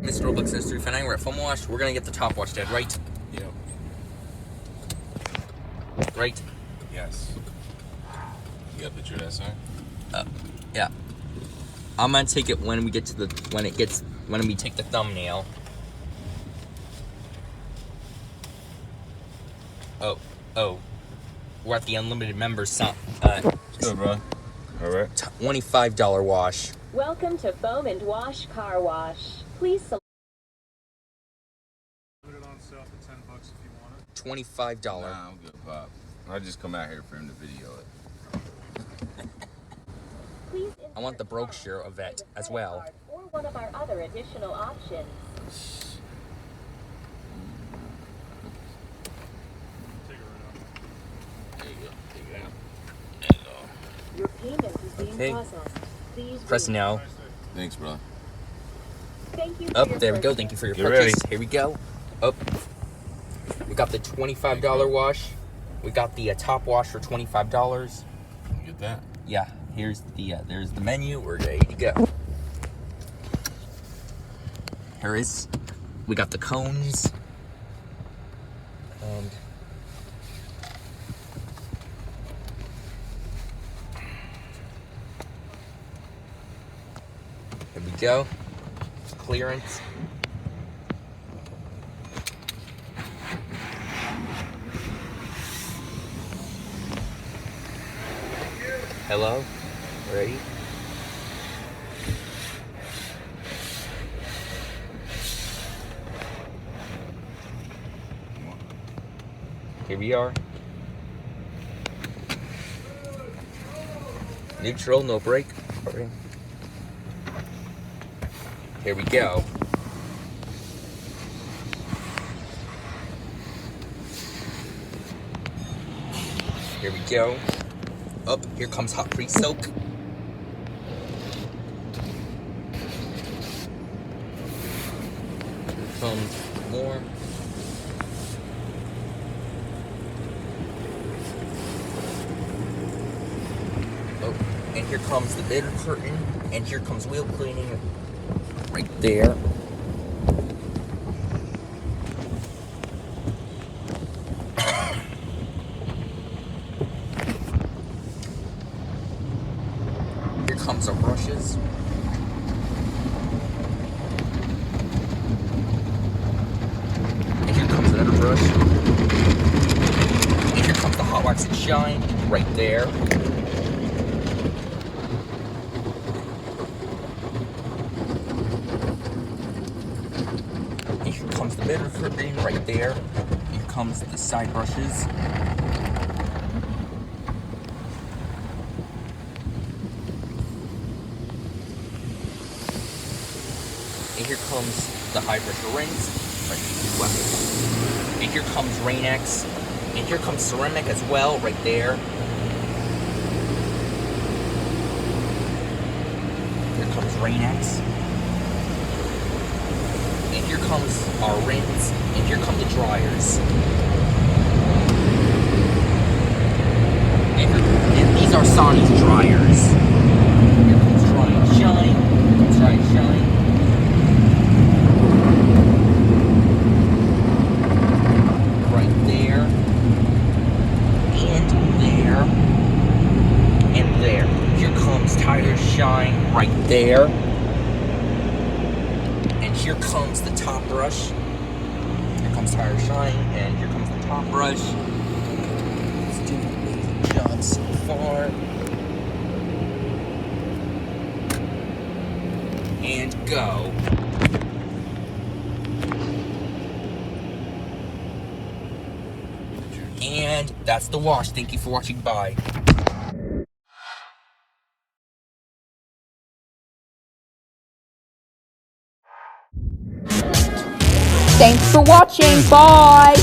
Mr. Roblox says 359, we're at foam wash. We're gonna get the top wash, Dad, right? Yep. Right? Yes. You got a picture of that sign? Yeah. I'm gonna take it when we get to when we take the thumbnail. Oh. We're at the unlimited members Good, bro. All right. $25 wash. Welcome to Foam and Wash Car Wash. Please select. Put it on sale for $10 if you want it. $25. Nah, I'm good, Pop. I just come out here for him to video it. Please I want the brochure of it as well. Or one of our other additional options. Take it right out. There you go. Take it out. Your payment is being Okay. processed. Please Press wait. now. Thanks, bro. Thank you. Up, there we go. Thank you for your Get purchase. ready. Here we go. Up. We got the $25 wash. We got the top wash for $25. You get that? Yeah. Here's the there's the menu. We're ready to go. We got the cones. And here we go. Clearance. Hello? Ready? Here we are. Neutral, no brake. Okay. Here we go. Here we go. Up, here comes hot pre-soak. Here comes more. Oh, and here comes the bitter curtain, and here comes wheel cleaning right there. Here comes our brushes. And here comes another brush. And here comes the Hot Wax Shine right there. And here comes the bitter curtain right there. Here comes the side brushes. And here comes the high pressure rings. And here comes Rain X. And here comes ceramic as well, right there. Here comes Rain X. And here comes our rinse. And here come the dryers. And these are Simoniz dryers. Here comes Dry and Shine. Here comes Dry and Shine. Tire shine right there. And here comes the top brush. Here comes tire shine, and here comes the top brush. It's doing an amazing job so far. And go. And that's the wash. Thank you for watching. Bye. Thanks for watching. Bye.